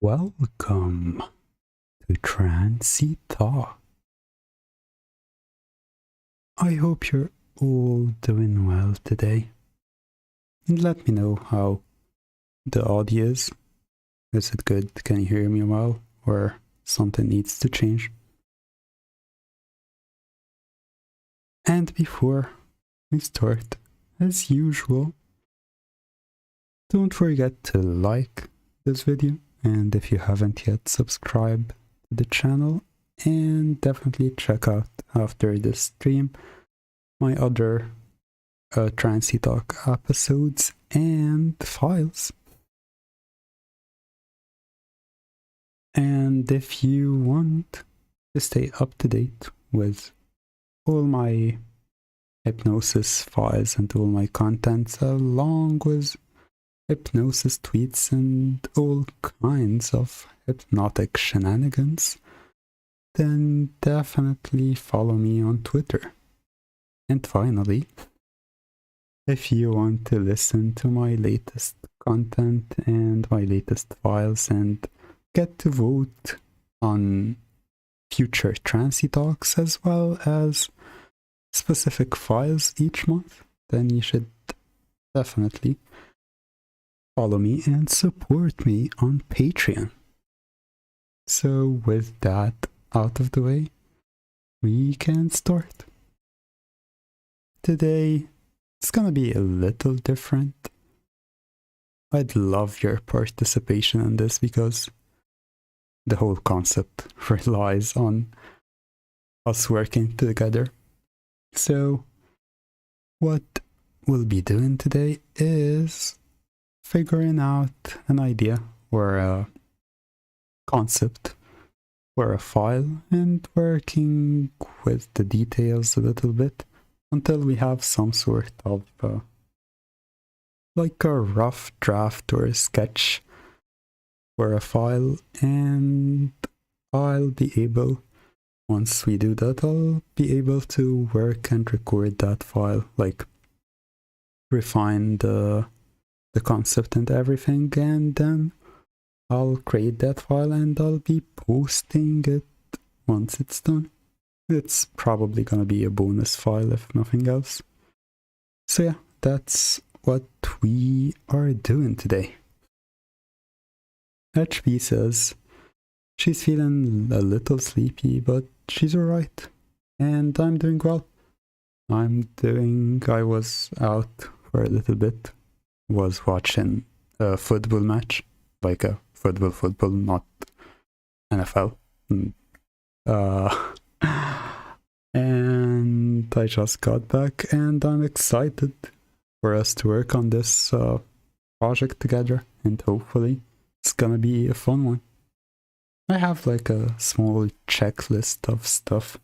Welcome to Trancey Talk. I hope you're all doing well today. And let me know how the audio is. Is it good? Can you hear me well? Or something needs to change? And before we start, as usual, don't forget to like this video. And if you haven't yet, subscribe to the channel, and definitely check out after this stream my other Trancey Talk episodes and files. And if you want to stay up to date with all my hypnosis files and all my contents, along with hypnosis tweets and all kinds of hypnotic shenanigans, then definitely follow me on Twitter. And finally, if you want to listen to my latest content and my latest files and get to vote on future Trancey Talks as well as specific files each month, then you should definitely follow me and support me on Patreon. So with that out of the way, we can start. Today, it's gonna be a little different. I'd love your participation in this because the whole concept relies on us working together. So what we'll be doing today is figuring out an idea or a concept or a file and working with the details a little bit until we have some sort of like a rough draft or a sketch for a file. And I'll be able, once we do that, I'll be able to work and record that file, like refine the concept and everything, and then I'll create that file and I'll be posting it once it's done. It's probably gonna be a bonus file if nothing else. So yeah, that's what we are doing today. HB says she's feeling a little sleepy, but she's alright. And I'm doing well. I was out for a little bit, was watching a football match, like a football, not NFL. And I just got back, and I'm excited for us to work on this project together, and hopefully it's gonna be a fun one. I have like a small checklist of stuff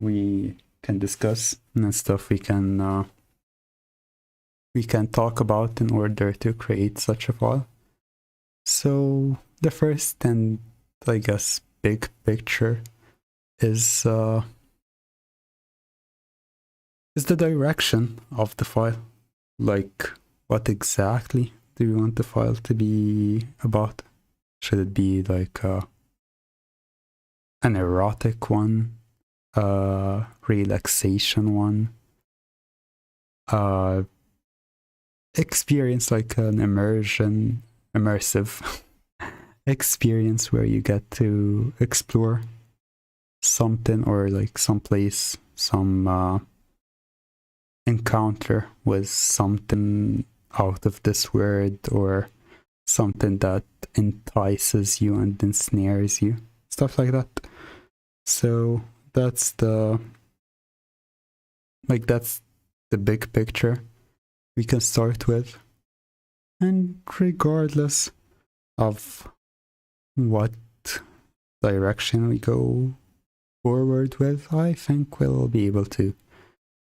we can discuss and stuff we can talk about in order to create such a file. So the first and I guess big picture is the direction of the file. Like, what exactly do you want the file to be about? Should it be like an erotic one, a relaxation one, experience like an immersive experience where you get to explore something or like someplace, some encounter with something out of this world or something that entices you and ensnares you, stuff like that. So that's the big picture we can start with. And regardless of what direction we go forward with, I think we'll be able to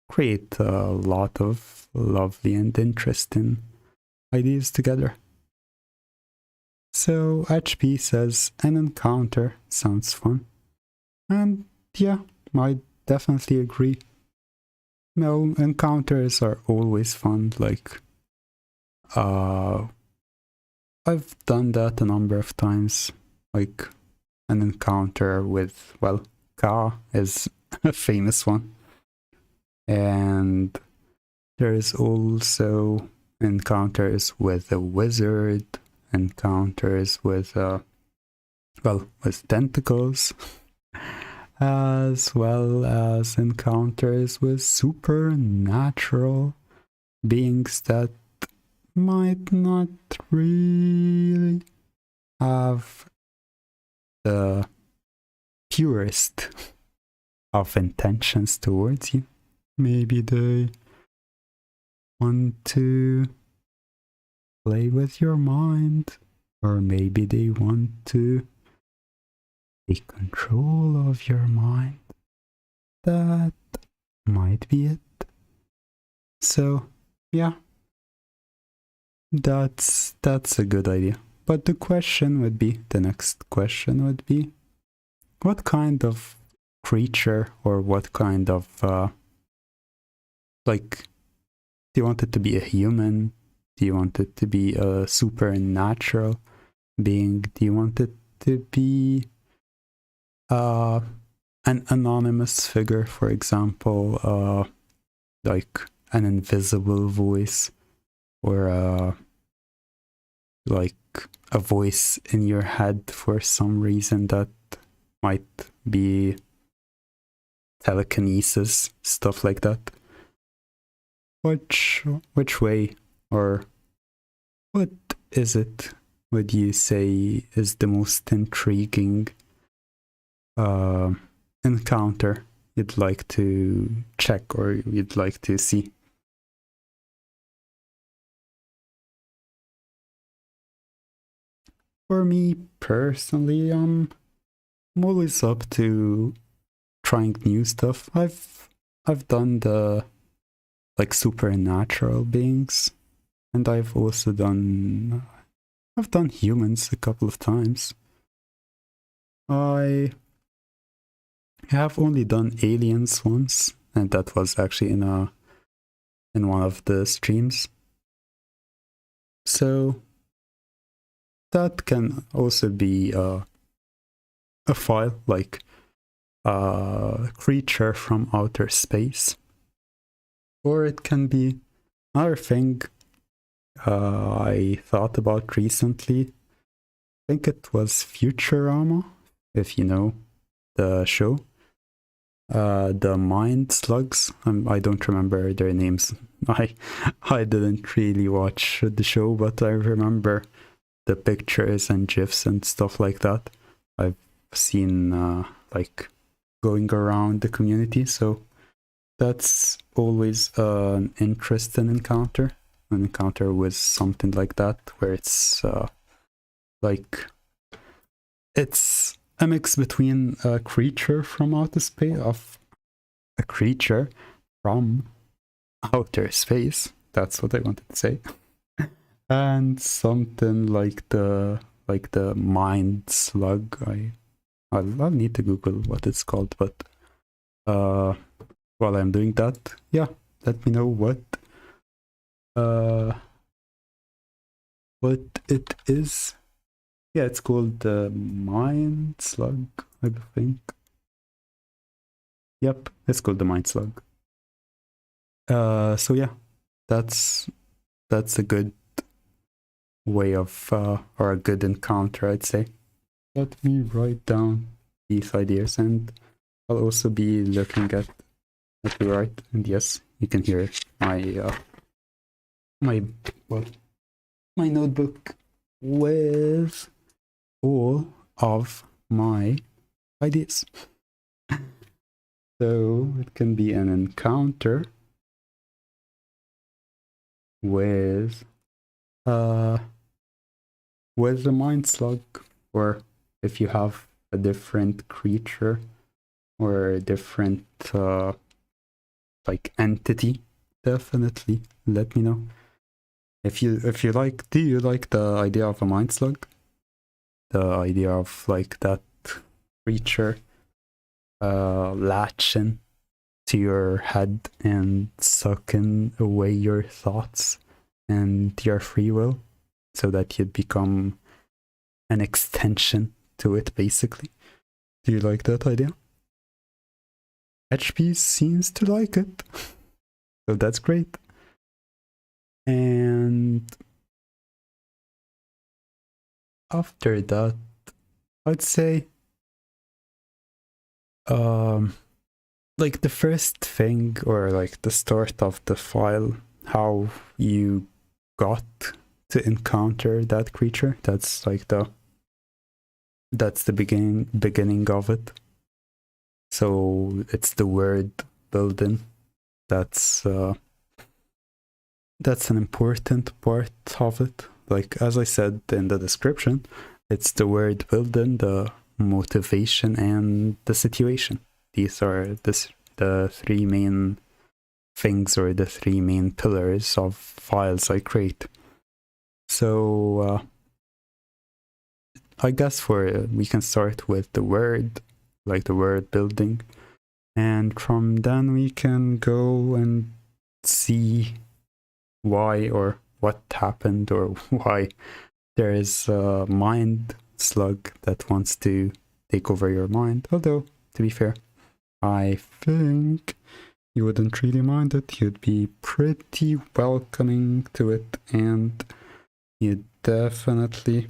create a lot of lovely and interesting ideas together. So HP says an encounter sounds fun. And yeah, I definitely agree. No, encounters are always fun, like I've done that a number of times, like an encounter with, well, Ka is a famous one. And there's also encounters with a wizard, encounters with, with tentacles, as well as encounters with supernatural beings that might not really have the purest of intentions towards you. Maybe they want to play with your mind, or maybe they want to take control of your mind. That might be it. So, yeah, that's a good idea. But the next question would be, what kind of creature, or what kind of, do you want it to be a human? Do you want it to be a supernatural being? Do you want it to be an anonymous figure, for example, like an invisible voice, or like a voice in your head for some reason that might be telekinesis, stuff like that? Which way, or what is it would you say is the most intriguing encounter you'd like to check, or you'd like to see? For me personally, I'm always up to trying new stuff. I've done the supernatural beings, and I've done humans a couple of times. I have only done aliens once, and that was actually in one of the streams. So that can also be a file, like a creature from outer space. Or it can be another thing I thought about recently. I think it was Futurama, if you know the show. The mind slugs. I don't remember their names. I didn't really watch the show, but I remember the pictures and gifs and stuff like that. I've seen going around the community, so that's always an interesting encounter. An encounter with something like that, where it's it's a mix between a creature from outer space, that's what I wanted to say, and something like the mind slug. I'll need to Google what it's called, but while I'm doing that, yeah, let me know what it is. Yeah, it's called the mind slug, I think. Yep, it's called the mind slug. So yeah, that's a good way of or a good encounter, I'd say. Let me write down these ideas, and I'll also be looking at the right. And yes, you can hear my my notebook with all of my ideas. So it can be an encounter with the mind slug, or if you have a different creature or a different entity, definitely let me know. If you like, do you like the idea of a mind slug? The idea of that creature latching to your head and sucking away your thoughts and your free will? so that you'd become an extension to it, basically. Do you like that idea? HP seems to like it, so that's great. And after that, I'd say like the first thing, or like the start of the file, how you got to encounter that creature, that's like the beginning of it. So it's the word building. That's an important part of it. Like, as I said in the description, it's the word building, the motivation, and the situation. These are the three main things, or the three main pillars of files I create. So I guess we can start with the word, like the word building, and from then we can go and see why or what happened, or why there is a mind slug that wants to take over your mind. Although, to be fair, I think you wouldn't really mind it. You'd be pretty welcoming to it, and you'd definitely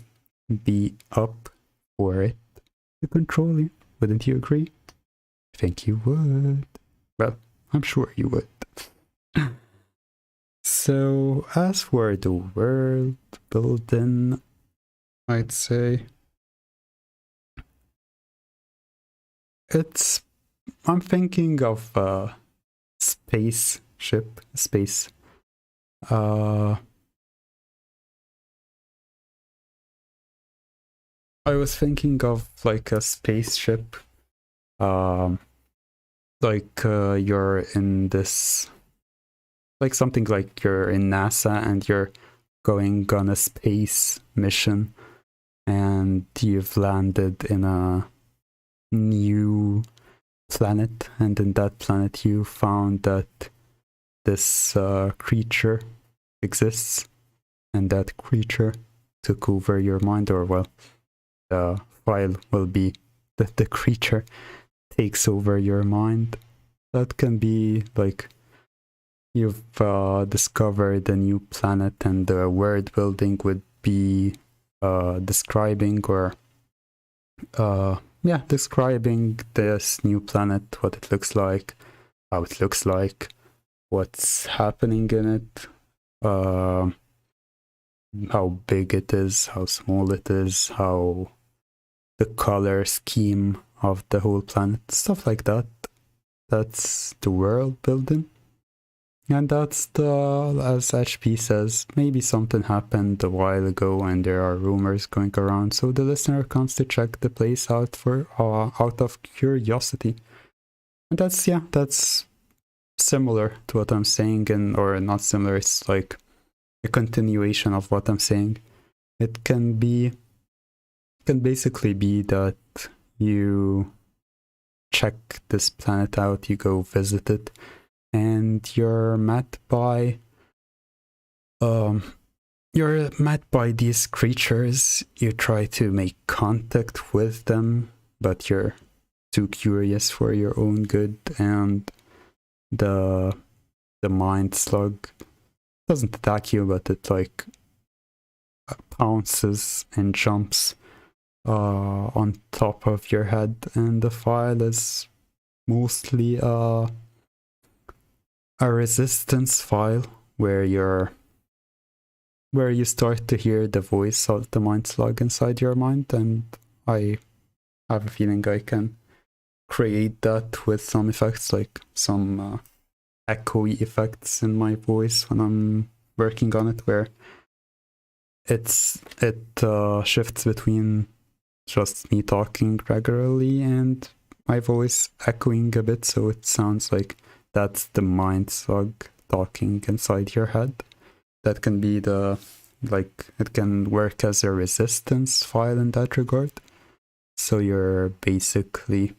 be up for it to control you. Wouldn't you agree? I think you would. Well, I'm sure you would. So, as for the world building, I'd say I'm thinking of a spaceship, space. I was thinking of like a spaceship, like you're in this, like something like you're in NASA and you're going on a space mission, and you've landed in a new planet, and in that planet you found that this creature exists, and that creature took over your mind, or well, the file will be that the creature takes over your mind. That can be like you've discovered a new planet, and the word building would be describing this new planet, what it looks like, how it looks like, what's happening in it, how big it is, how small it is, how the color scheme of the whole planet, stuff like that. That's the world building. And that's as HP says, maybe something happened a while ago and there are rumors going around, so the listener comes to check the place out out of curiosity. And that's similar to what I'm saying, or not similar, it's like a continuation of what I'm saying. It can basically be that you check this planet out, you go visit it, and you're met by these creatures. You try to make contact with them, but you're too curious for your own good, and the mind slug doesn't attack you, but it like pounces and jumps on top of your head, and the file is mostly a resistance file where you start to hear the voice of the mind slug inside your mind. And I have a feeling I can create that with some effects, like some echoey effects in my voice when I'm working on it, where it shifts between just me talking regularly and my voice echoing a bit, so it sounds like that's the mind slug talking inside your head. That can be it can work as a resistance file in that regard. So you're basically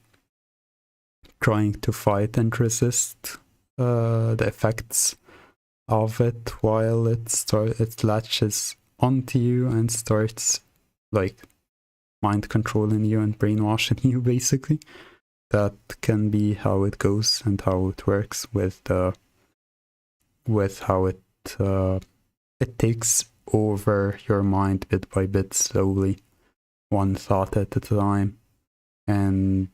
trying to fight and resist the effects of it while it latches onto you and starts like mind controlling you and brainwashing you, basically. That can be how it goes and how it works with how it takes over your mind bit by bit, slowly, one thought at a time, and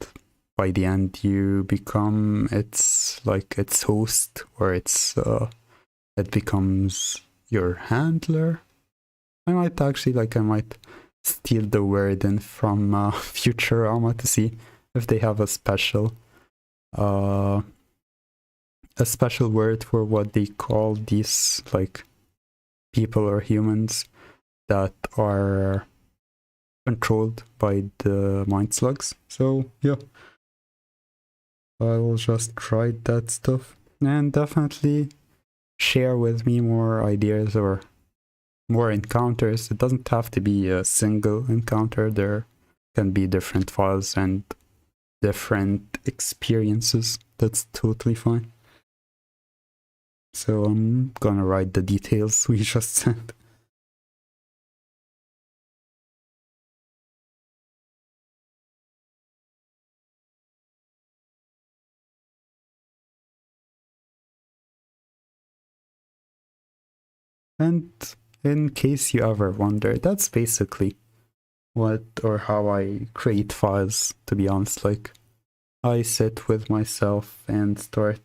by the end you become its host, or it becomes your handler. I might steal the word in from Futurama to see if they have a special word for what they call these like people or humans that are controlled by the mind slugs. So yeah, I will just try that stuff, and definitely share with me more ideas or more encounters. It doesn't have to be a single encounter. There can be different files and different experiences. That's totally fine. So I'm gonna write the details we just sent. And in case you ever wonder, that's basically what or how I create files, to be honest. Like, I sit with myself and start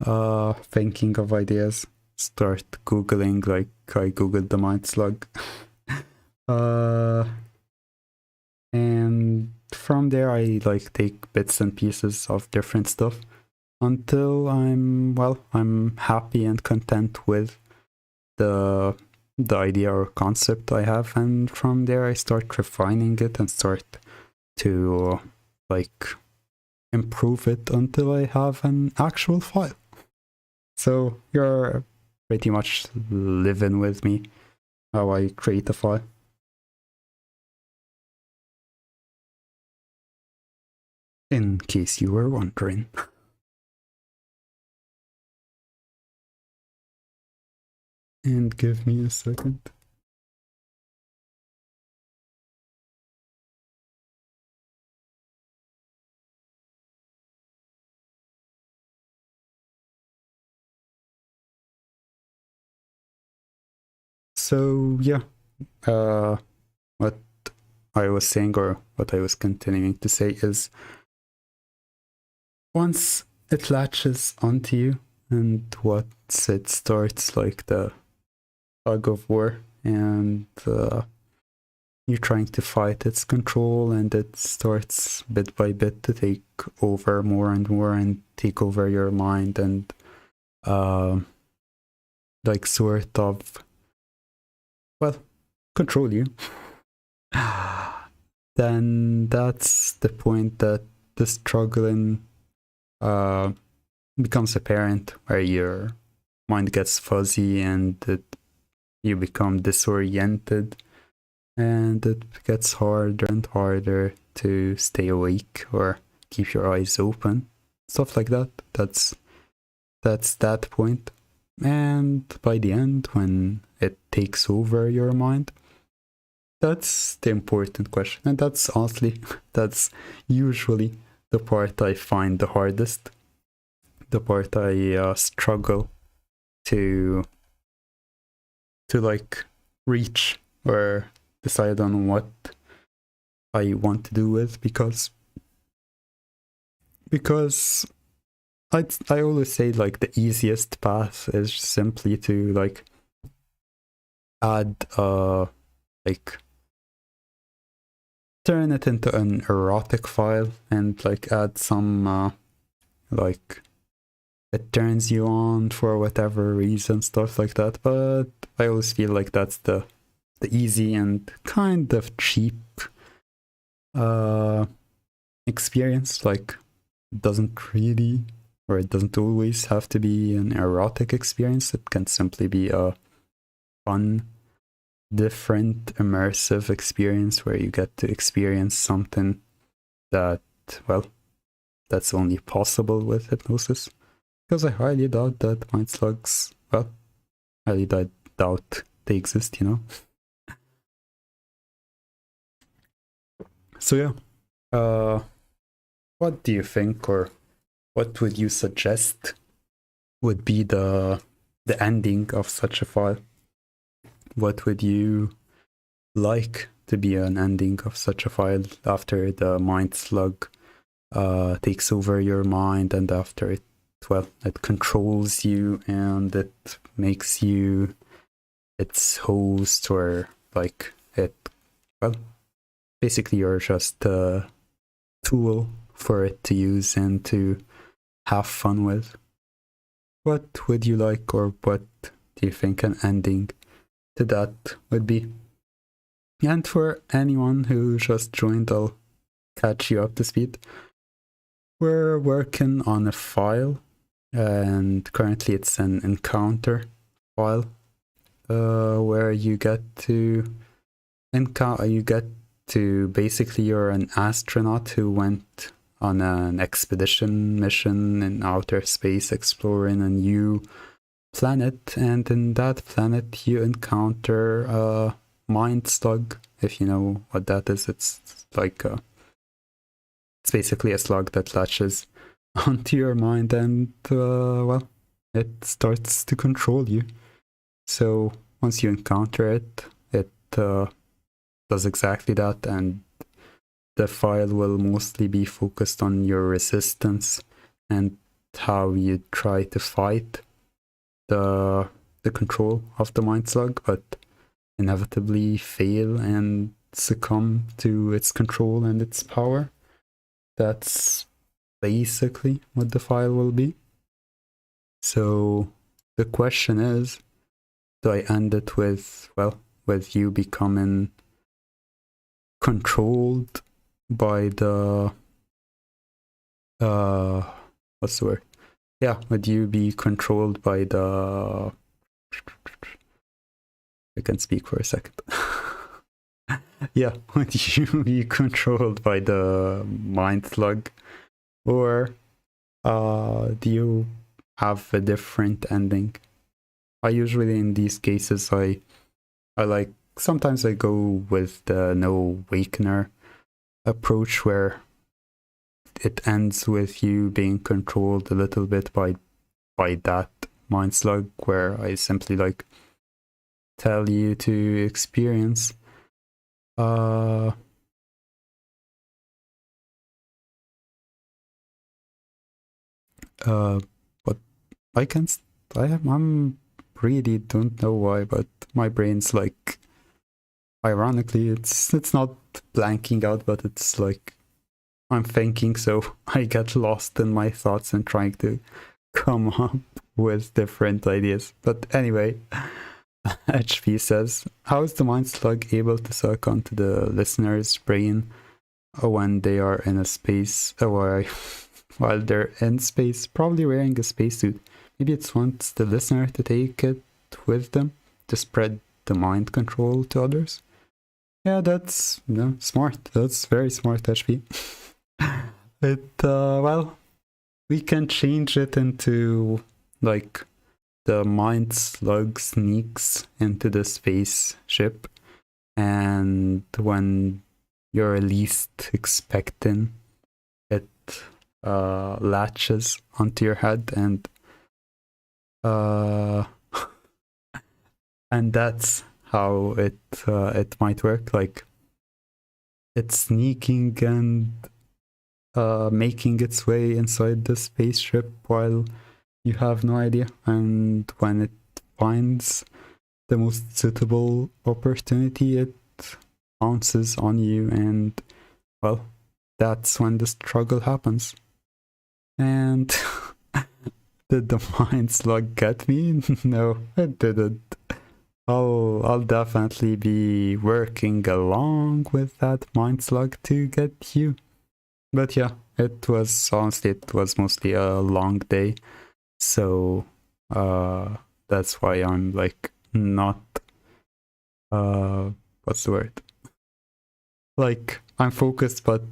thinking of ideas, start googling, like I googled the mind slug. And from there I like take bits and pieces of different stuff until I'm happy and content with the idea or concept I have, and from there I start refining it and start to like improve it until I have an actual file. So you're pretty much living with me how I create a file. In case you were wondering. And give me a second. So yeah, what I was saying, or what I was continuing to say, is once it latches onto you, and once it starts like the tug of war, and you're trying to fight its control, and it starts bit by bit to take over more and more and take over your mind, and like sort of, well, control you. Then that's the point that the struggling becomes apparent, where your mind gets fuzzy and you become disoriented, and it gets harder and harder to stay awake or keep your eyes open, stuff like that. That's that point. And by the end, when it takes over your mind, that's the important question. And that's honestly, that's usually the part I find the hardest, the part I struggle to like reach or decide on what I want to do with, because I always say like the easiest path is simply to like add like turn it into an erotic file and like add some like it turns you on for whatever reason, stuff like that. But I always feel like that's the easy and kind of cheap experience. Like, it doesn't really, or it doesn't always have to be an erotic experience. It can simply be a fun, different, immersive experience where you get to experience something that, well, that's only possible with hypnosis. Because I highly doubt that mind slugs, well, highly doubt they exist, you know? So yeah, what do you think, or what would you suggest would be the ending of such a file? What would you like to be an ending of such a file after the mind slug takes over your mind, and after it, well, it controls you and it makes you its host, or like it, well, basically you're just a tool for it to use and to have fun with. What would you like, or what do you think an ending to that would be? And for anyone who just joined, I'll catch you up to speed. We're working on a file, and currently it's an encounter file, where you get to basically, you're an astronaut who went on an expedition mission in outer space exploring a new planet, and in that planet you encounter a mind slug. If you know what that is, it's like it's basically a slug that latches onto your mind, and well, it starts to control you. So once you encounter it, it does exactly that, and the file will mostly be focused on your resistance and how you try to fight the control of the mind slug, but inevitably fail and succumb to its control and its power. That's basically what the file will be. So the question is, do I end it with, well, with you becoming controlled by the what's the word? Yeah, would you be controlled by the, I can speak for a second. Yeah, would you be controlled by the mind slug, or do you have a different ending? I usually, in these cases, I like, sometimes I go with the no wakener approach, where it ends with you being controlled a little bit by that mind slug, where I simply like tell you to experience but I'm really don't know why, but my brain's like, ironically, it's not blanking out, but it's like I'm thinking, so I get lost in my thoughts and trying to come up with different ideas. But anyway, HP says, how is the mind slug able to suck onto the listener's brain when they are in a space, or while they're in space, probably wearing a spacesuit? Maybe it wants the listener to take it with them to spread the mind control to others. Yeah, that's smart. That's very smart, HP. Well, we can change it into like the mind slug sneaks into the spaceship, and when you're least expecting, it latches onto your head, and and that's how it might work. Like, it's sneaking and making its way inside the spaceship while you have no idea, and when it finds the most suitable opportunity, it pounces on you, and well, that's when the struggle happens. And did the mind slug get me? No, it didn't. I'll definitely be working along with that mind slug to get you. But yeah, it was mostly a long day, so that's why I'm like not what's the word? Like, I'm focused, but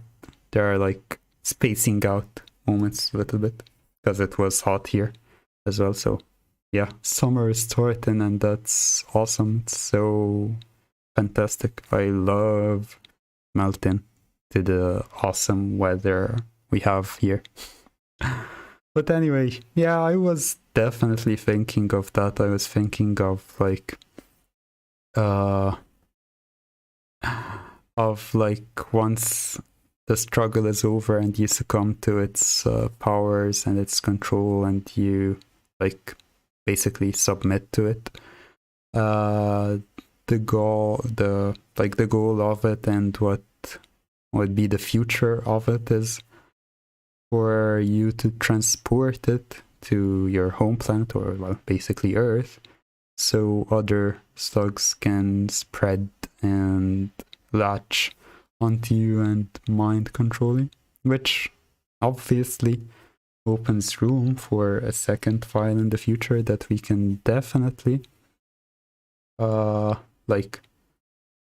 there are like spacing out moments a little bit, because it was hot here as well. So yeah, summer is starting, and that's awesome. It's so fantastic. I love melting, to the awesome weather we have here. But anyway, yeah, I was definitely thinking of that. I was thinking of like once the struggle is over and you succumb to its powers and its control, and you like basically submit to it. The goal of it and what would be the future of it is for you to transport it to your home planet, or well, basically Earth, so other slugs can spread and latch onto you and mind controlling, which obviously opens room for a second file in the future that we can definitely like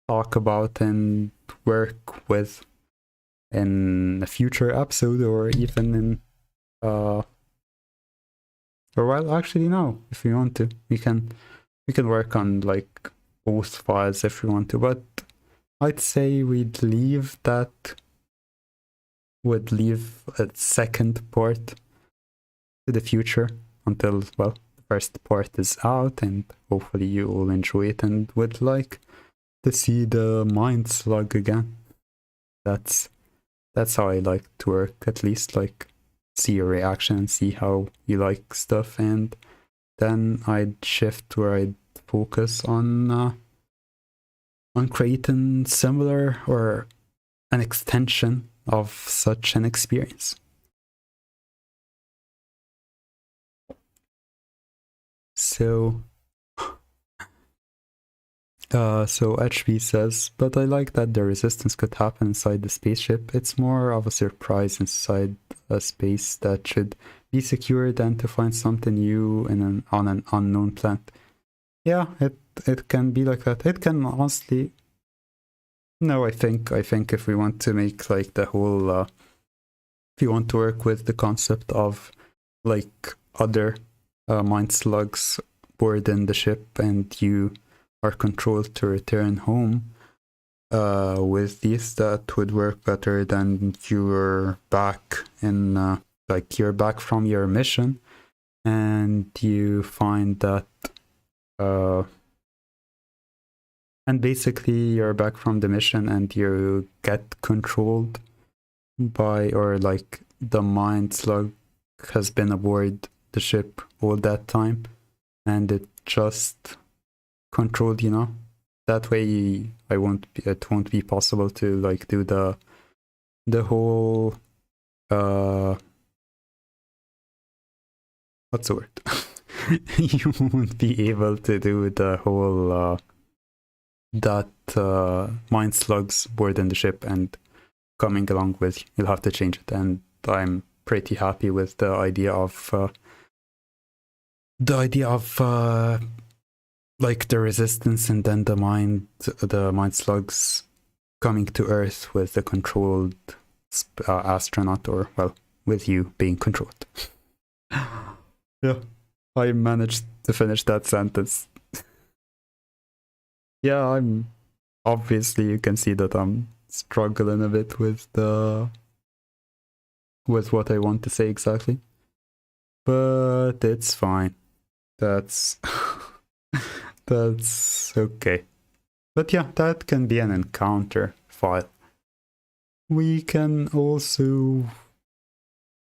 talk about and work with in a future episode, or even in or well, actually no, if we want to, we can work on like both files if we want to, but I'd say we'd leave a second part to the future until, well, the first part is out, and hopefully you all enjoy it and would like to see the mind slug again. That's how I like to work, at least, like see your reaction and see how you like stuff, and then I'd shift where I'd focus on creating similar or an extension of such an experience. So HB says, but I like that the resistance could happen inside the spaceship. It's more of a surprise inside a space that should be secure than to find something new on an unknown planet. Yeah, it can be like that. It can honestly. No, I think if we want to make like the whole, if you want to work with the concept of like other mind slugs board in the ship and you are controlled to return home with these, that would work better than you're back in like you're back from your mission and you find that and basically you're back from the mission and you get controlled by, or like the mind slug has been aboard the ship all that time and it just controlled, you know. That way it won't be possible to like do the whole what's the word? You won't be able to do the whole that mind slugs board in the ship and coming along with you. You'll have to change it, and I'm pretty happy with the idea of like the resistance and then the mind slugs coming to Earth with the controlled astronaut, or well, with you being controlled. Yeah, I managed to finish that sentence. Yeah, I'm obviously, you can see that I'm struggling a bit with what I want to say exactly, but it's fine. That's that's okay. But yeah, that can be an encounter file. We can also,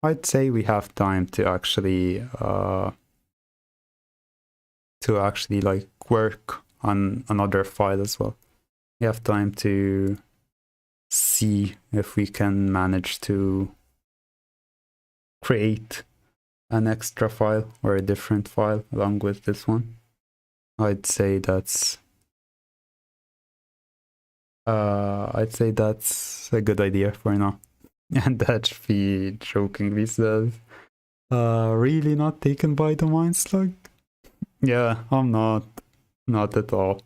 I'd say we have time to actually like work on another file as well. We have time to see if we can manage to create an extra file or a different file along with this one. I'd say that's a good idea for now. And that be jokingly says, really not taken by the mind slug? Yeah, I'm not at all.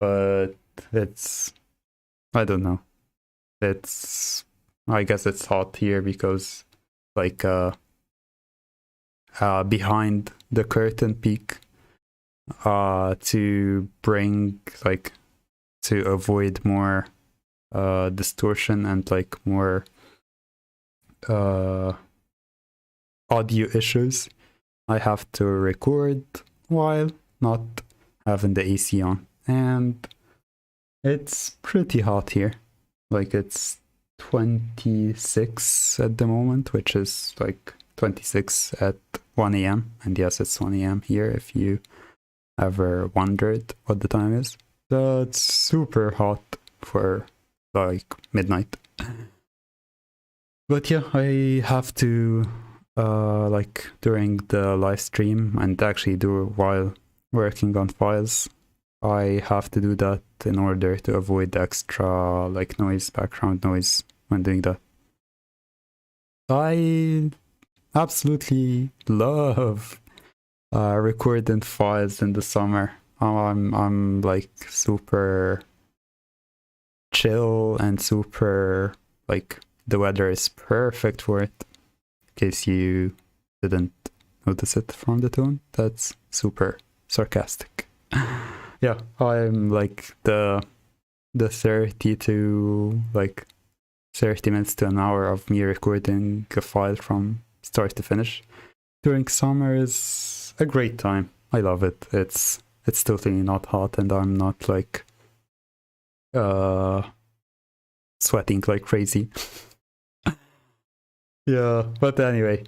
But it's, I don't know. I guess it's hot here because like behind the curtain peak, to bring like to avoid more distortion and like more audio issues, I have to record while not having the AC on. And it's pretty hot here. Like it's 26 at the moment, which is like 26 at 1 a.m. And yes, it's 1 a.m. here if you ever wondered what the time is. So it's super hot for like midnight. But yeah, I have to like during the live stream and actually do while working on files, I have to do that in order to avoid extra like noise, background noise when doing that. I absolutely love recording files in the summer. I'm like super chill and super like the weather is perfect for it. In case you didn't notice it from the tone, that's super sarcastic. Yeah, I'm like the 30 to like 30 minutes to an hour of me recording a file from start to finish during summer is a great time. I love it. It's totally not hot and I'm not like sweating like crazy. Yeah, but anyway,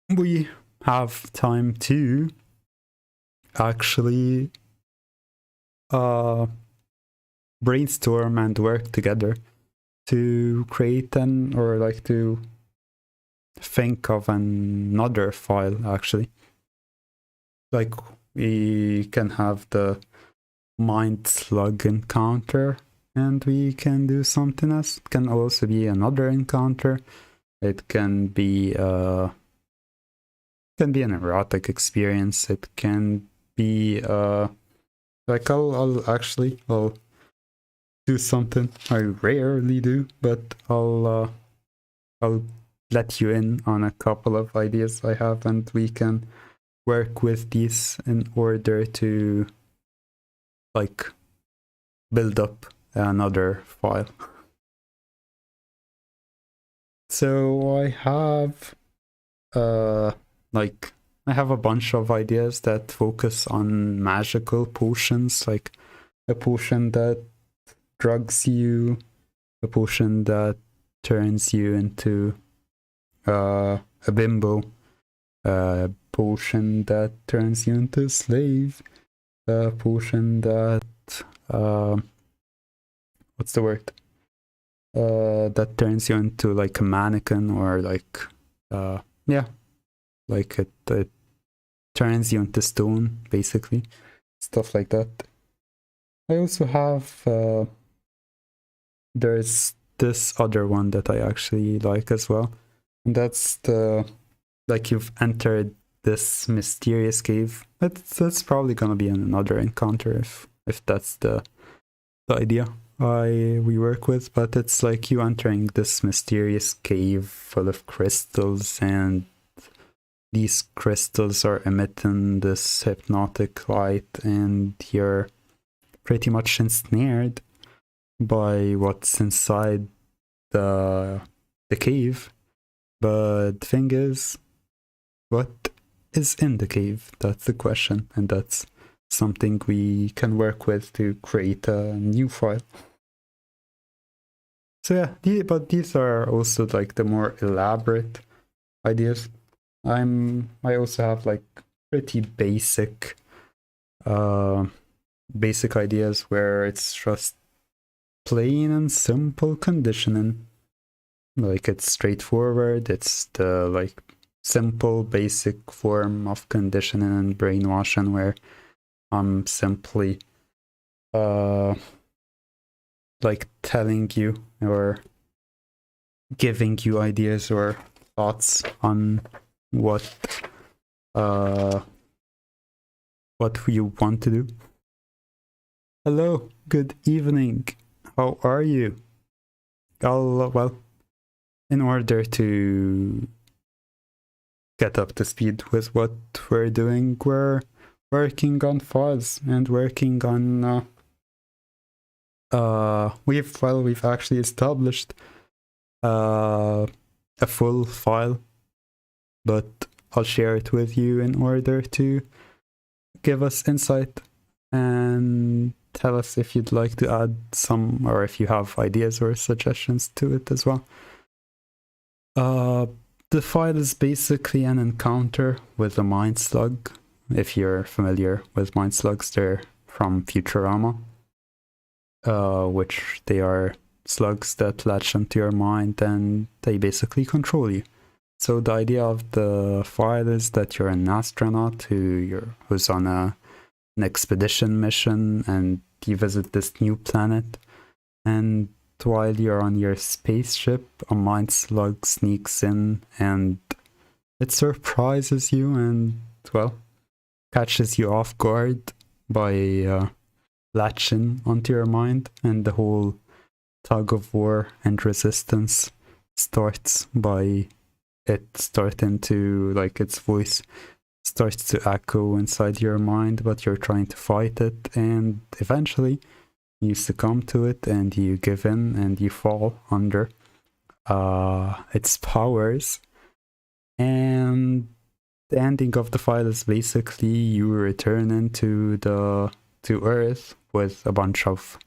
we have time to actually brainstorm and work together to create to think of another file actually. Like we can have the mind slug encounter and we can do something else. It can also be another encounter. It can be an erotic experience. It can be like I'll do something I rarely do, but I'll let you in on a couple of ideas I have and we can work with these in order to like build up another file. So I have I have a bunch of ideas that focus on magical potions, like a potion that drugs you, a potion that turns you into a bimbo, a potion that turns you into a slave, a potion that what's the word? That turns you into like a mannequin or like like it turns you into stone, basically. Stuff like that. I also have there's this other one that I actually like as well. And that's the like you've entered this mysterious cave. That's probably gonna be another encounter if that's the idea we work with, but it's like you entering this mysterious cave full of crystals and these crystals are emitting this hypnotic light and you're pretty much ensnared by what's inside the cave. But the thing is, what is in the cave? That's the question, and that's something we can work with to create a new file. So yeah, but these are also like the more elaborate ideas. I also have like pretty basic ideas where it's just plain and simple conditioning. Like it's straightforward, it's the like simple basic form of conditioning and brainwashing where I'm simply like telling you or giving you ideas or thoughts on what you want to do. Hello, good evening. How are you? Well, in order to get up to speed with what we're doing, we're working on files and working on we've actually established a full file, but I'll share it with you in order to give us insight and tell us if you'd like to add some, or if you have ideas or suggestions to it as well. The file is basically an encounter with a mind slug. If you're familiar with mind slugs, they're from Futurama, which they are slugs that latch onto your mind and they basically control you. So the idea of the file is that you're an astronaut who's on an expedition mission, and you visit this new planet, and while you're on your spaceship, a mind slug sneaks in and it surprises you and, well, catches you off guard by latching onto your mind, and the whole tug of war and resistance starts by it starting to, like, its voice starts to echo inside your mind, but you're trying to fight it, and eventually you succumb to it and you give in and you fall under its powers. And the ending of the file is basically you returning to Earth with a bunch of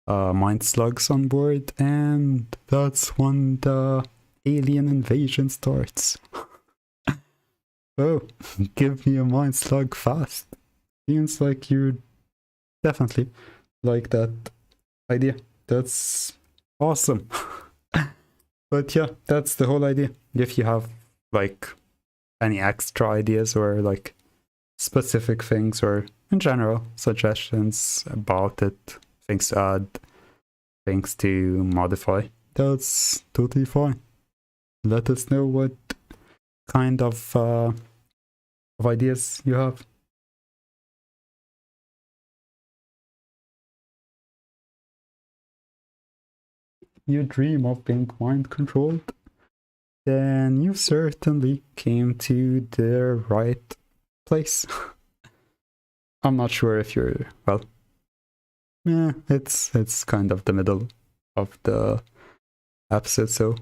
mind slugs on board, and that's when the alien invasion starts. Oh, give me a mind slug fast. Seems like you definitely like that idea. That's awesome. But yeah, that's the whole idea. If you have like any extra ideas or like specific things or in general suggestions about it, things to add, things to modify, that's totally fine. Let us know what kind of ideas you have. You dream of being mind controlled, then you certainly came to the right place. I'm not sure if you're, well, yeah, it's kind of the middle of the episode, so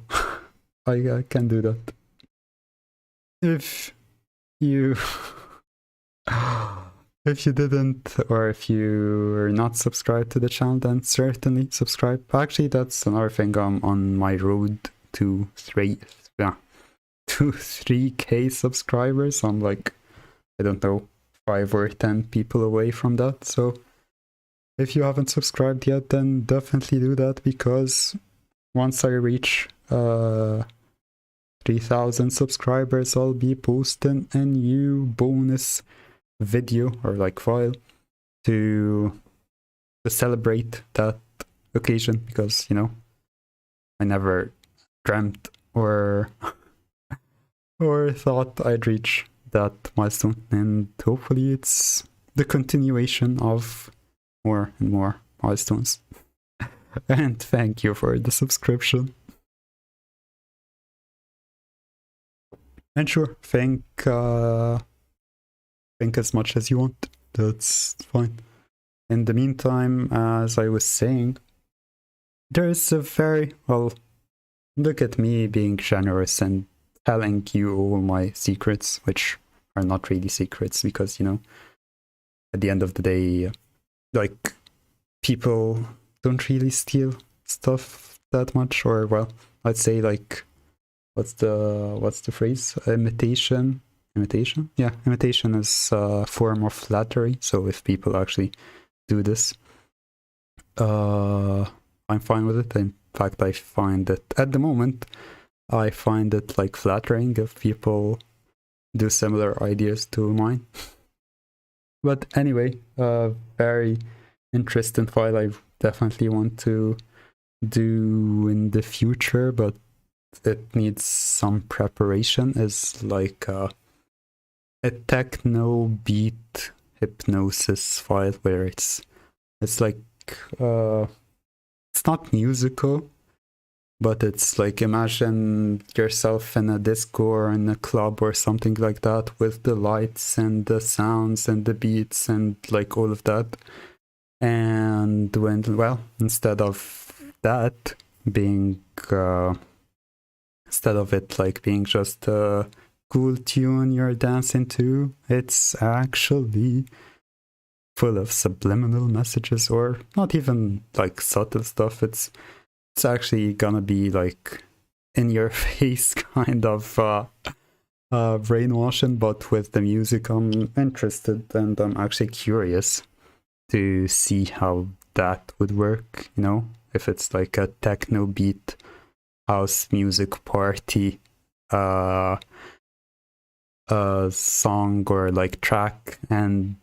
I can do that. If you if you didn't, or if you are not subscribed to the channel, then certainly subscribe. Actually, that's another thing. I'm on my road to 3K subscribers. I'm like, I don't know, 5 or 10 people away from that. So if you haven't subscribed yet, then definitely do that, because once I reach 3,000 subscribers, I'll be posting a new bonus video or like file to celebrate that occasion, because, you know, I never dreamt or thought I'd reach that milestone, and hopefully it's the continuation of more and more milestones. And thank you for the subscription. And sure, think as much as you want. That's fine. In the meantime, as I was saying, there's a very, well, look at me being generous and telling you all my secrets, which are not really secrets, because, you know, at the end of the day, like, people don't really steal stuff that much, or, well, I'd say, like, what's the phrase? Imitation? Yeah, imitation is a form of flattery. So if people actually do this, I'm fine with it. In fact, I find it, at the moment, I find it like flattering if people do similar ideas to mine. But anyway, very interesting file I definitely want to do in the future, but it needs some preparation. Is like a techno beat hypnosis file where it's like it's not musical, but it's like, imagine yourself in a disco or in a club or something like that, with the lights and the sounds and the beats and like all of that, And well, instead of that being instead of it like being just a cool tune you're dancing to, it's actually full of subliminal messages, or not even like subtle stuff. It's actually gonna be like in your face kind of brainwashing, but with the music. I'm interested and I'm actually curious to see how that would work, you know, if it's like a techno beat house music party song or like track, and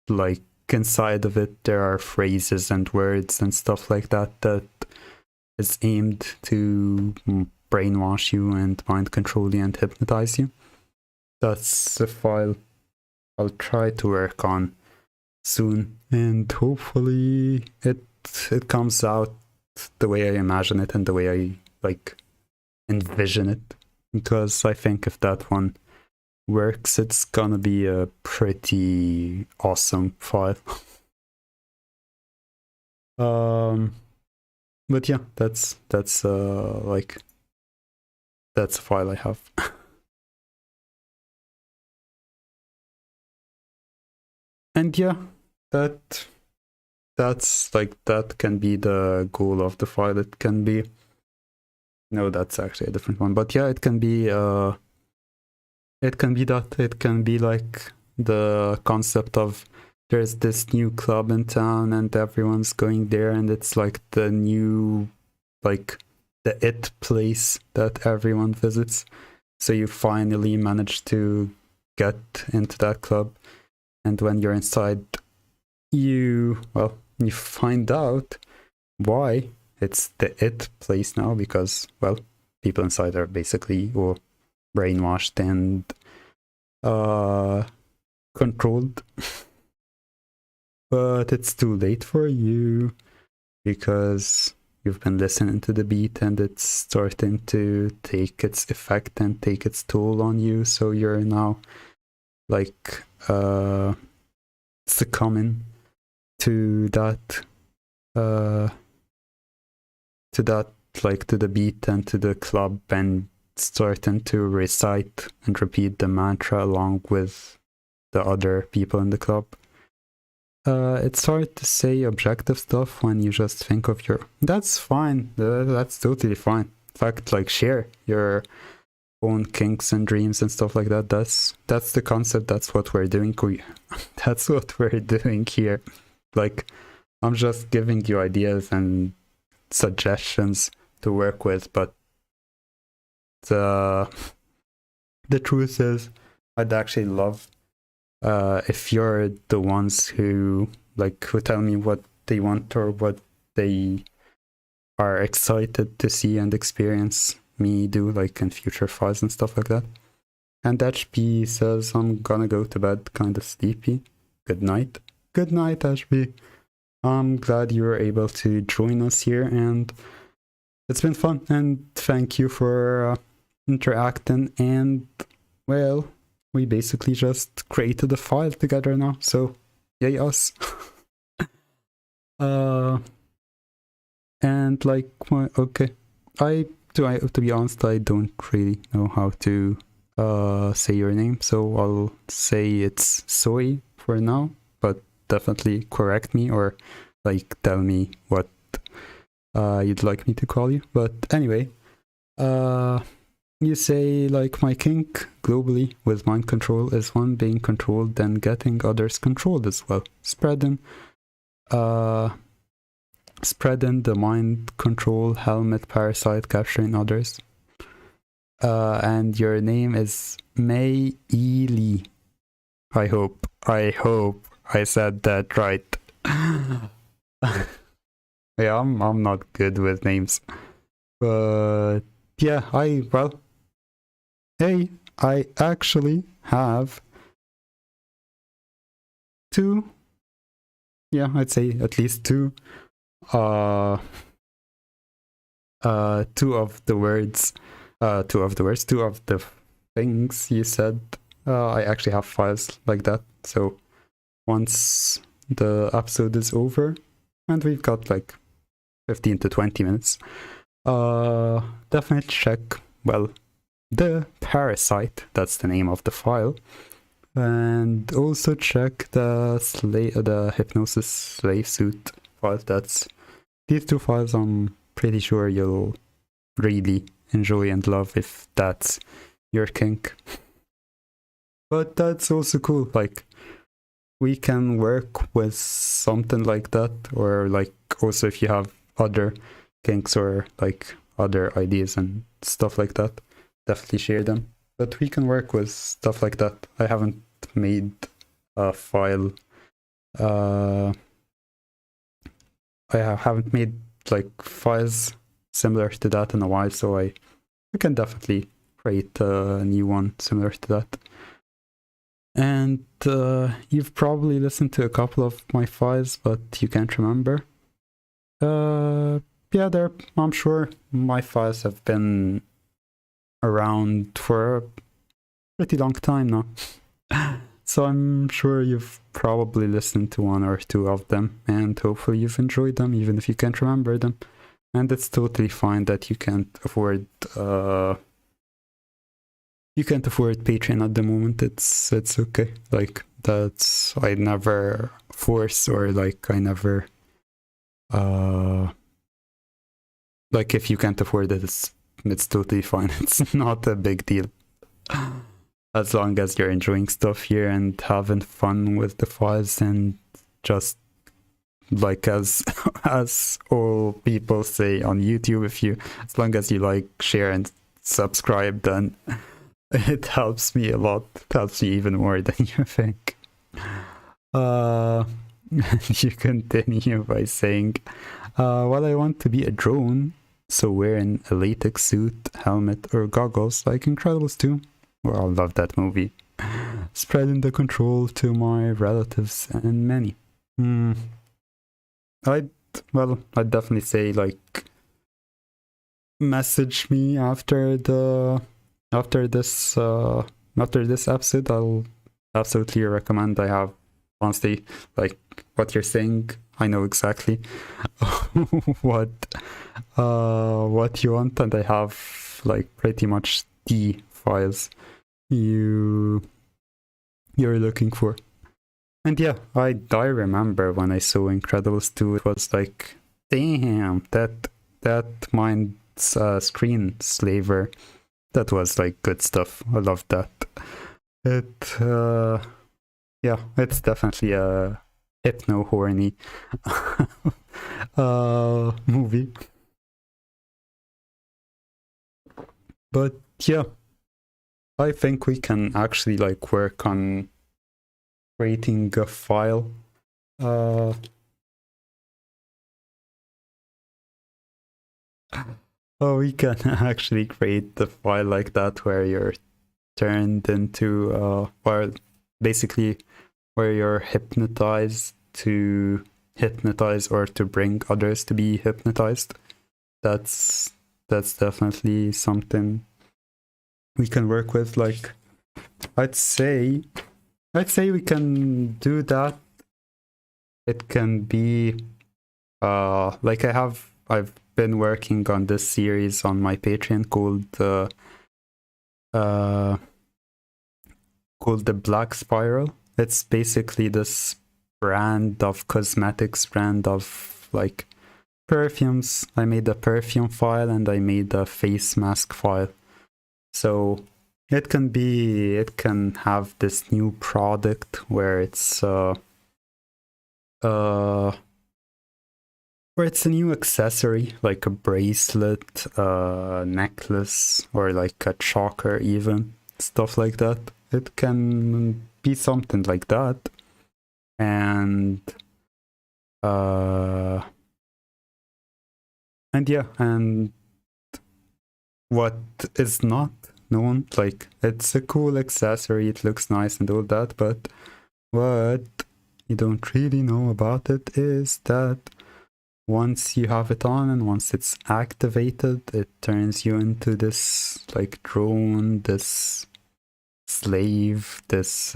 like inside of it there are phrases and words and stuff like that that is aimed to brainwash you and mind control you and hypnotize you. That's a file I'll try to work on soon, and hopefully it comes out the way I imagine it and the way I like envision it, because I think if that one works, it's gonna be a pretty awesome file. But yeah, that's like that's a file I have. And yeah, that's like, that can be the goal of the file. It can be, no, that's actually a different one, but yeah, it can be that, it can be like the concept of there's this new club in town and everyone's going there, and it's like the new, like the it place that everyone visits. So you finally manage to get into that club, and when you're inside, you find out why it's the it place now, because, well, people inside are basically all brainwashed and controlled. But it's too late for you, because you've been listening to the beat and it's starting to take its effect and take its toll on you. So you're now like succumbing to that like to the beat and to the club, and starting to recite and repeat the mantra along with the other people in the club. It's hard to say objective stuff when you just think of your... That's fine. That's totally fine. In fact, like, share your own kinks and dreams and stuff like that. That's the concept. That's what we're doing. That's what we're doing here. Like, I'm just giving you ideas and suggestions to work with, but the truth is, I'd actually love if you're the ones who tell me what they want or what they are excited to see and experience me do, like in future files and stuff like that. And HP says, I'm gonna go to bed kind of sleepy. Good night. Good night, HP. I'm glad you were able to join us here, and it's been fun, and thank you for interacting. And, well, we basically just created a file together now, so yay us. And like, okay, to be honest, I don't really know how to say your name, so I'll say it's Soy for now, but definitely correct me or like tell me what you'd like me to call you. But anyway, you say, like, my kink globally with mind control is one being controlled, then getting others controlled as well. Spreading the mind control helmet parasite, capturing others. And your name is May Ely. I hope I said that right. Yeah, I'm not good with names. But yeah, hey, I actually have two, yeah, I'd say at least two, two of the things you said. I actually have files like that. So once the episode is over, and we've got like 15 to 20 minutes. Definitely check, well, the Parasite, that's the name of the file, and also check the Hypnosis Slave Suit file. That's these two files I'm pretty sure you'll really enjoy and love if that's your kink. But that's also cool, like we can work with something like that, or like also if you have other kinks or like other ideas and stuff like that, definitely share them. But we can work with stuff like that. I haven't made a file, I haven't made like files similar to that in a while, so I can definitely create a new one similar to that. And you've probably listened to a couple of my files, but you can't remember. Yeah, I'm sure my files have been around for a pretty long time now. So I'm sure you've probably listened to one or two of them, and hopefully you've enjoyed them, even if you can't remember them. And it's totally fine that you can't afford Patreon at the moment. It's okay. Like that's, I never force, or like I never like if you can't afford it, it's totally fine. It's not a big deal. As long as you're enjoying stuff here and having fun with the files, and just like as all people say on YouTube, as long as you like, share, and subscribe, then it helps me a lot. It helps me even more than you think. You continue by saying, well, I want to be a drone, so wearing a latex suit, helmet, or goggles like Incredibles 2. Well, I love that movie. Spreading the control to my relatives and many. I'd definitely say, like, message me after this episode. I'll absolutely recommend. I have, honestly, like what you're saying, I know exactly what you want, and I have like pretty much the files you're looking for. And yeah, I remember when I saw Incredibles 2, it was like, damn, that Mind's screen slaver, that was like good stuff. I love that. Yeah, it's definitely a hypno horny movie. But yeah, I think we can actually like work on creating a file. We can actually create the file like that, where you're turned into or basically where you're hypnotized to hypnotize, or to bring others to be hypnotized. That's definitely something we can work with. Like, I'd say we can do that. It can be like I've been working on this series on my Patreon called the Black Spiral. It's basically this brand of cosmetics, brand of like perfumes. I made a perfume file and I made a face mask file. So it can have this new product where it's where it's a new accessory, like a bracelet, necklace, or like a choker, even stuff like that. It can be something like that. And yeah, and what is not known, like, it's a cool accessory, it looks nice and all that, but what you don't really know about it is that once you have it on and once it's activated, it turns you into this like drone, this slave, this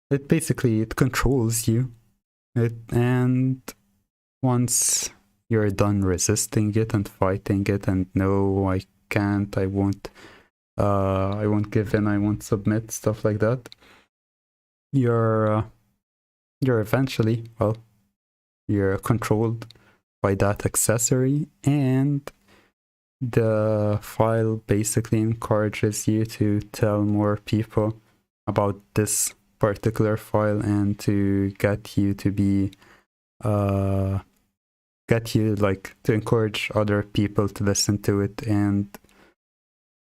it basically, it controls you. And once you're done resisting it and fighting it and no, I can't, I won't give in, I won't submit, stuff like that, you're eventually, well, you're controlled by that accessory, and the file basically encourages you to tell more people about this particular file and to get you to be to encourage other people to listen to it, and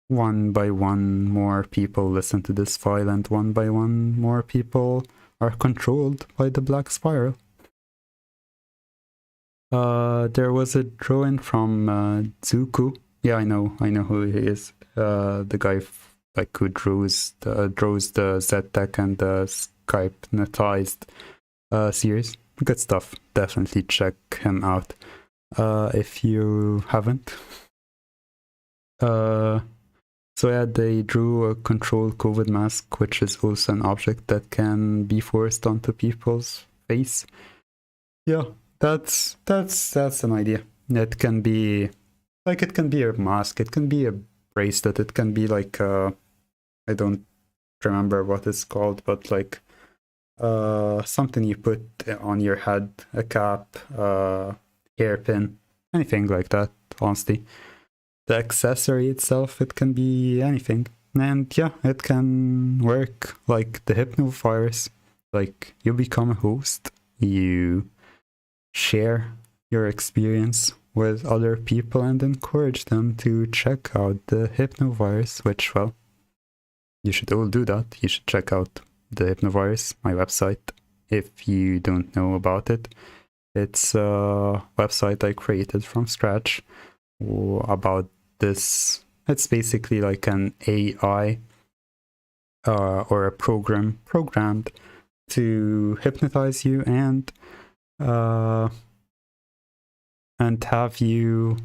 one by one more people listen to this file, and one by one more people are controlled by the black spiral. There was a drawing from Zuku. Yeah, I know who he is. The guy who draws the Z-Tech and the Skype-natized series. Good stuff. Definitely check him out if you haven't. So yeah, they drew a control COVID mask, which is also an object that can be forced onto people's face. Yeah, that's an idea. It can be a mask, it can be a bracelet, it can be like I don't remember what it's called, but something you put on your head, a cap, hairpin, anything like that, honestly. The accessory itself, it can be anything. And yeah, it can work like the hypnovirus. Like, you become a host, you share your experience with other people and encourage them to check out the hypnovirus, which, well, you should all do that. You should check out the hypnovirus, my website, if you don't know about it. It's a website I created from scratch about this. It's basically like an AI or a program programmed to hypnotize you and have you,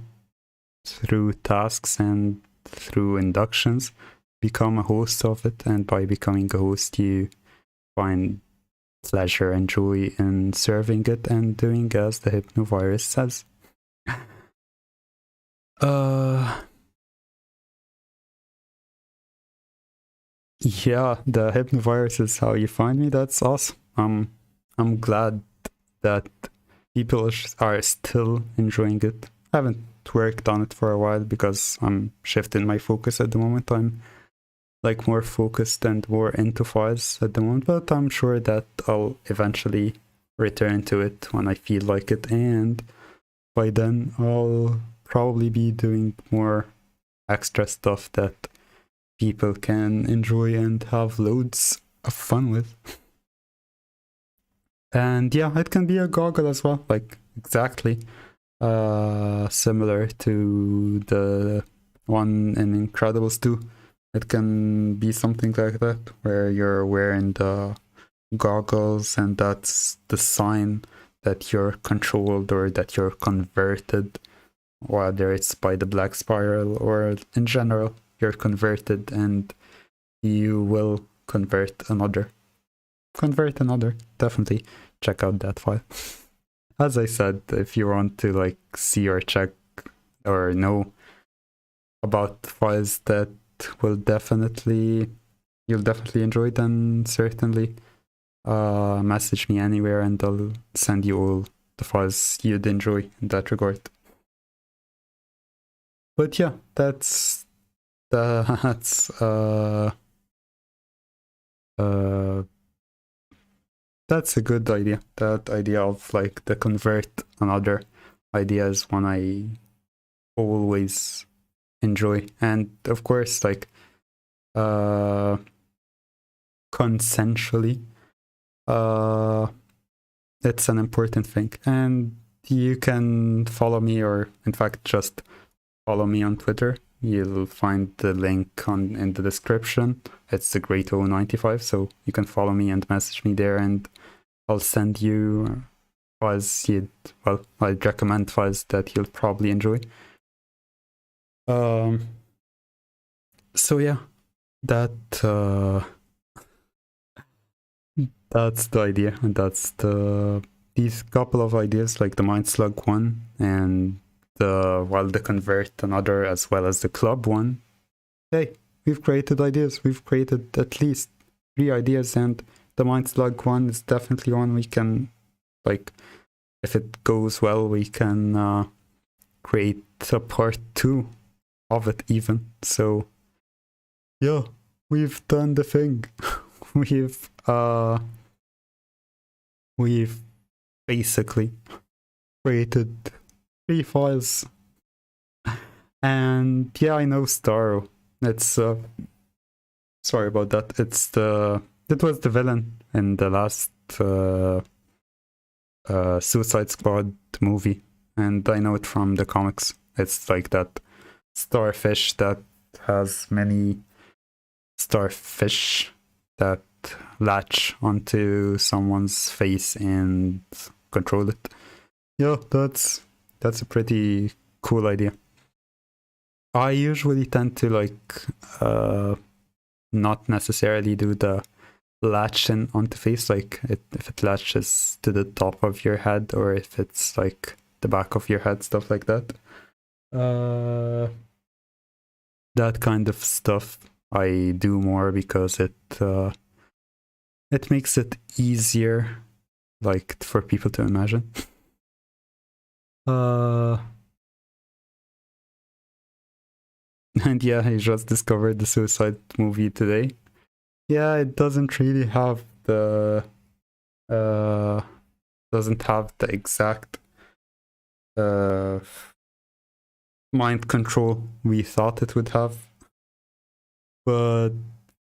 through tasks and through inductions, become a host of it. And by becoming a host, you find pleasure and joy in serving it and doing as the hypnovirus says. Yeah, the hypnovirus is how you find me. That's awesome. I'm glad that people are still enjoying it. I haven't worked on it for a while because I'm shifting my focus at the moment. I'm more focused and more into files at the moment, but I'm sure that I'll eventually return to it when I feel like it, and by then I'll probably be doing more extra stuff that people can enjoy and have loads of fun with. And yeah, it can be a goggle as well, exactly similar to the one in Incredibles 2. It can be something like that, where you're wearing the goggles and that's the sign that you're controlled or that you're converted, whether it's by the black spiral or in general, you're converted and you will convert another. Definitely check out that file. As I said, if you want to see or check or know about files that you'll definitely enjoy, then certainly message me anywhere and I'll send you all the files you'd enjoy in that regard. But yeah, that's a good idea. That idea of the convert another idea is one I always enjoy, and of course consensually, it's an important thing. And you can follow me, or in fact just follow me on Twitter. You'll find the link in the description. It's the Great 095, so you can follow me and message me there, and I'll send you files I'd recommend files that you'll probably enjoy. So yeah, that That's the idea, and that's these couple of ideas, like the Mind Slug one and the Convert another, as well as the Club one. Hey, we've created ideas. We've created at least 3 ideas, and the Mind Slug one is definitely one we can, like, if it goes well, we can create a part 2 of it even. So yeah, we've done the thing. We've basically created 3 files. And yeah, I know Starro. It's sorry about that. It was the villain in the last Suicide Squad movie, and I know it from the comics. It's like that starfish that has many starfish that latch onto someone's face and control it. Yeah, that's a pretty cool idea. I usually tend to not necessarily do the latching onto face, like if it latches to the top of your head or if it's like the back of your head, stuff like that. That kind of stuff I do more because it makes it easier, like, for people to imagine. And yeah, I just discovered the Suicide movie today. Yeah, it doesn't really have the exact mind control we thought it would have, but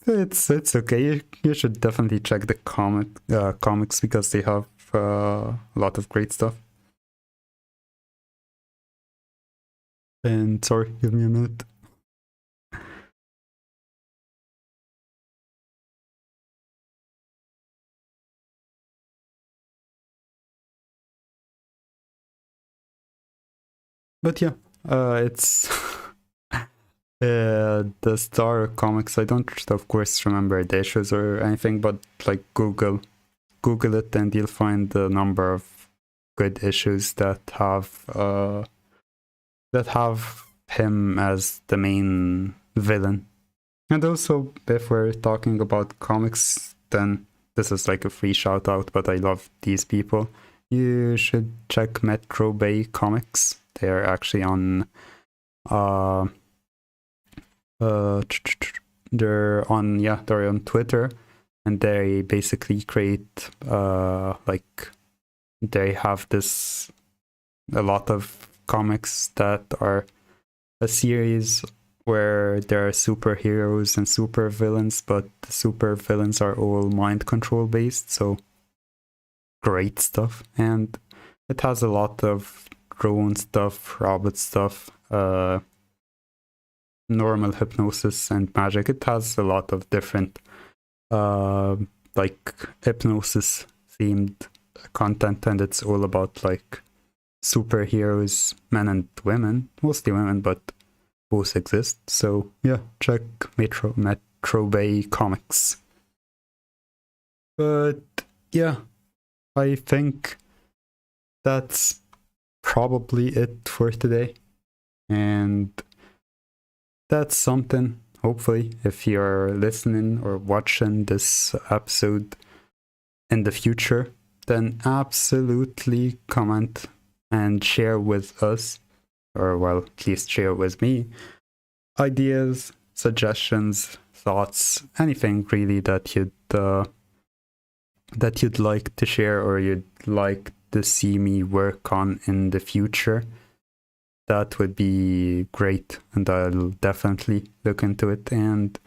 it's okay. You should definitely check the comics because they have a lot of great stuff. And sorry, give me a minute. But yeah, it's the Star comics. I don't, of course, remember the issues or anything, but like Google it and you'll find the number of good issues that have him as the main villain. And also, if we're talking about comics, then this is like a free shout out, but I love these people. You should check Metro Bay Comics. They're actually on they're on Twitter, and they basically create they have a lot of comics that are a series where there are superheroes and super villains, but the super villains are all mind control based, so great stuff. And it has a lot of drone stuff, robot stuff, normal hypnosis and magic. It has a lot of different hypnosis themed content, and it's all about like superheroes, men and women, mostly women, but both exist. So yeah, check Metro Bay Comics. But yeah, I think that's probably it for today. And that's something, hopefully, if you're listening or watching this episode in the future, then absolutely comment and share with us, or well, at least share with me, ideas, suggestions, thoughts, anything really that you'd like to share or you'd like to see me work on in the future. That would be great, and I'll definitely look into it, and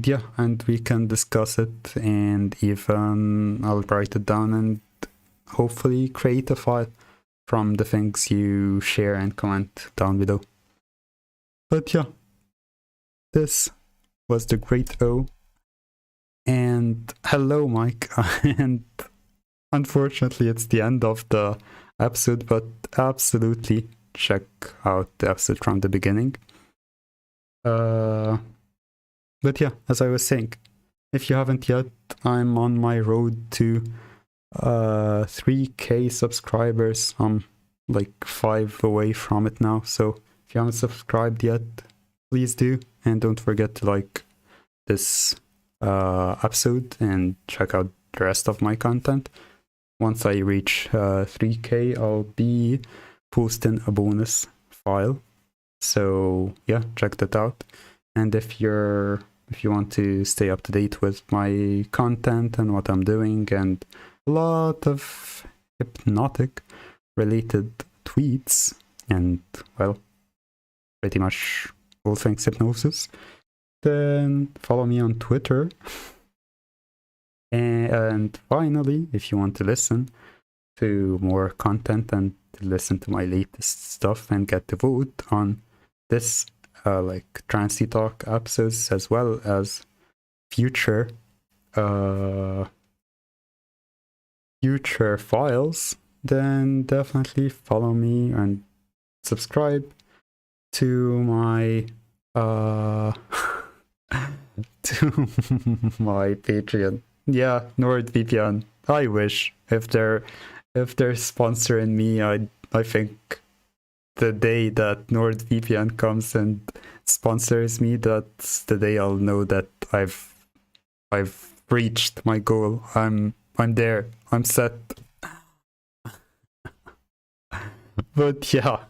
yeah, and we can discuss it, and even I'll write it down and hopefully create a file from the things you share and comment down below. But yeah, this was the Great O, and hello, Mike. And unfortunately, it's the end of the episode, but absolutely check out the episode from the beginning. But yeah, as I was saying, if you haven't yet, I'm on my road to 3K subscribers. I'm like 5 away from it now, so if you haven't subscribed yet, please do, and don't forget to like this episode and check out the rest of my content. Once I reach 3K, I'll be posting a bonus file, so yeah, check that out. And if you want to stay up to date with my content and what I'm doing, and a lot of hypnotic related tweets, and well, pretty much all things hypnosis, then follow me on Twitter. And finally, if you want to listen to more content and to listen to my latest stuff and get to vote on this like Trancey Talk episodes, as well as future files, then definitely follow me and subscribe to my to my Patreon. Yeah, NordVPN. I wish if they're sponsoring me, I think the day that NordVPN comes and sponsors me, that's the day I'll know that I've reached my goal. I'm there. I'm set. But yeah,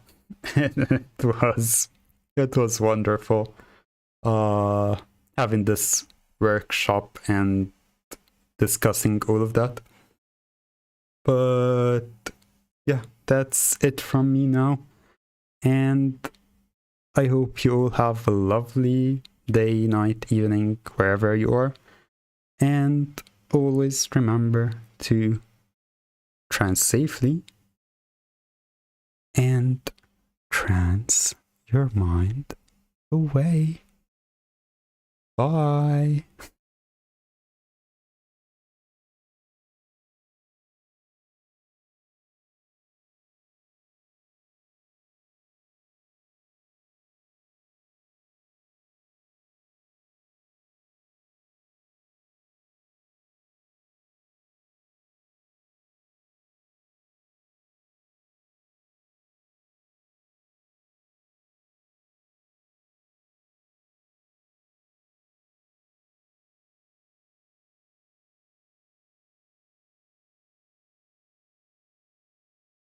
it was wonderful having this workshop and discussing all of that. But yeah, that's it from me now, and I hope you all have a lovely day, night, evening, wherever you are, and always remember to trance safely and trance your mind away. Bye.